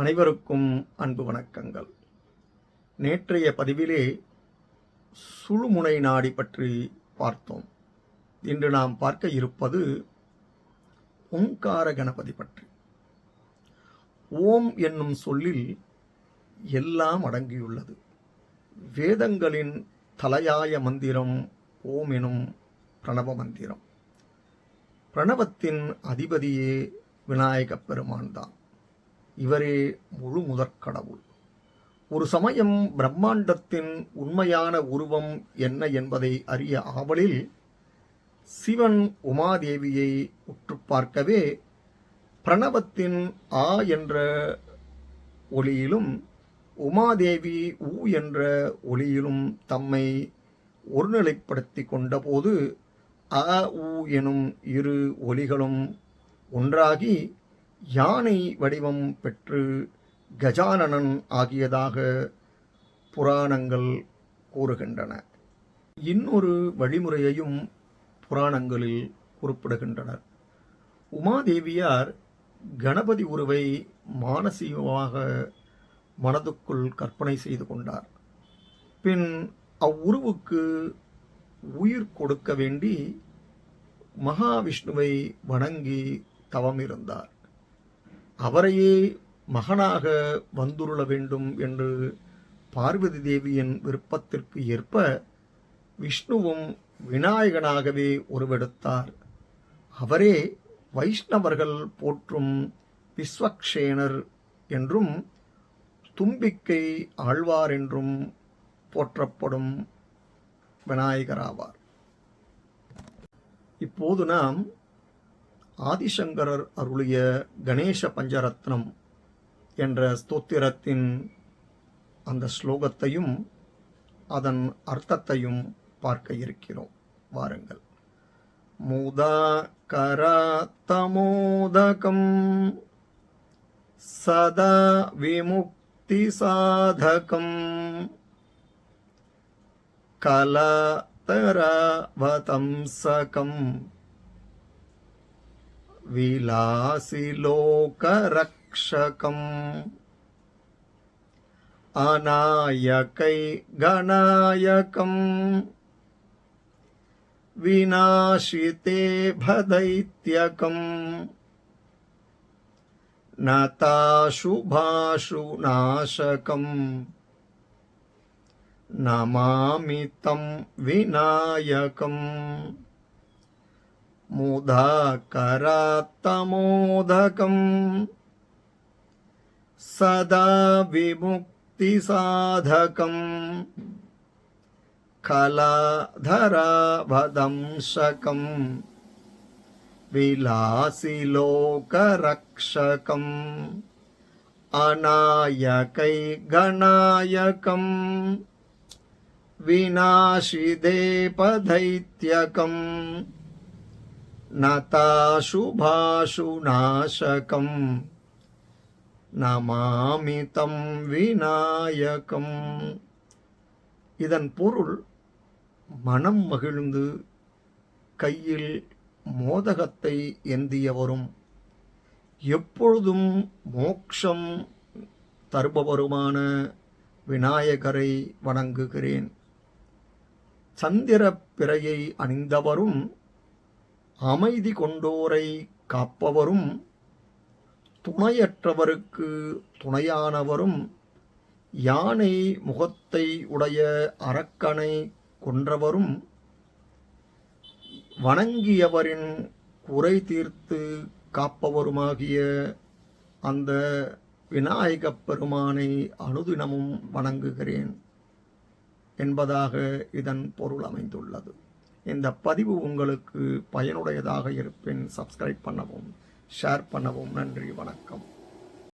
அனைவருக்கும் அன்பு வணக்கங்கள். நேற்றைய பதிவிலே சுழுமுனை நாடி பற்றி பார்த்தோம். இன்று நாம் பார்க்க இருப்பது ஓங்கார கணபதி பற்றி. ஓம் என்னும் சொல்லில் எல்லாம் அடங்கியுள்ளது. வேதங்களின் தலையாய மந்திரம் ஓம் எனும் பிரணவ மந்திரம். பிரணவத்தின் அதிபதியே விநாயகப் பெருமான் தான். இவரே முழு முதற்கடவுள். ஒரு சமயம் பிரம்மாண்டத்தின் உண்மையான உருவம் என்ன என்பதை அறிய ஆவலில் சிவன் உமாதேவியை உற்று பார்க்கவே பிரணவத்தின் ஆ என்ற ஒளியிலும் உமாதேவி ஊ என்ற ஒளியிலும் தம்மை ஒருநிலைப்படுத்தி கொண்டபோது அ ஊ எனும் இரு ஒலிகளும் ஒன்றாகி யானை வடிவம் பெற்று கஜானனன் ஆகியதாக புராணங்கள் கூறுகின்றன. இன்னொரு வழிமுறையையும் புராணங்களில் குறிப்பிடுகின்றனர். உமாதேவியார் கணபதி உருவை மானசீகமாக மனதுக்குள் கற்பனை செய்து கொண்டார். பின் அவ்வுருவுக்கு உயிர் கொடுக்க வேண்டி மகாவிஷ்ணுவை வணங்கி தவம் இருந்தார். அவரையே மகனாக வந்துருள வேண்டும் என்று பார்வதி தேவியின் விருப்பத்திற்கு ஏற்ப விஷ்ணுவும் விநாயகனாகவே உருவெடுத்தார். அவரே வைஷ்ணவர்கள் போற்றும் விஸ்வக்ஷேனர் என்றும் தும்பிக்கை ஆழ்வார் என்றும் போற்றப்படும் விநாயகராவார். இப்போது நாம் ஆதிசங்கரர் அருளிய கணேச பஞ்சரத்னம் என்ற ஸ்தோத்திரத்தின் அந்த ஸ்லோகத்தையும் அதன் அர்த்தத்தையும் பார்க்க இருக்கிறோம். வாருங்கள். மூதாகரதமோதகம் சதா விமுக்தி சாதகம் கலதரவதம்சகம் விலாசிலோகரக்ஷகம் அநாயகை கணாயகம் விநாசிதே பதைத்யகம் நதாசுபாசு நாசகம் நமாமி தம் விநாயகம். மூதாகரதமோதகம் சதா விமுக்தி சாதகம் கலதரவதம்சகம் விலாசிலோகரக்ஷகம் அநாயகை கணாயகம் விநாசிதே பதைத்யகம் நதாசுபாசு நாசகம் நமாமி தம் விநாயகம். இதன் பொருள் மனம் மகிழ்ந்து கையில் மோதகத்தை ஏந்தியவரும் எப்பொழுதும் மோட்சம் தருபவருமான விநாயகரை வணங்குகிறேன். சந்திர பிறையை அணிந்தவரும் அமைதி கொண்டோரை காப்பவரும் துணையற்றவருக்கு துணையானவரும் யானை முகத்தை உடைய அரக்கனை கொன்றவரும் வணங்கியவரின் குறை தீர்த்து காப்பவருமாகிய அந்த விநாயகப் பெருமானை அனுதினமும் வணங்குகிறேன் என்பதாக இதன் பொருள் அமைந்துள்ளது. இந்த பதிவு உங்களுக்கு பயனுடையதாக இருப்பின் சப்ஸ்கிரைப் பண்ணவும், ஷேர் பண்ணவும். நன்றி, வணக்கம்.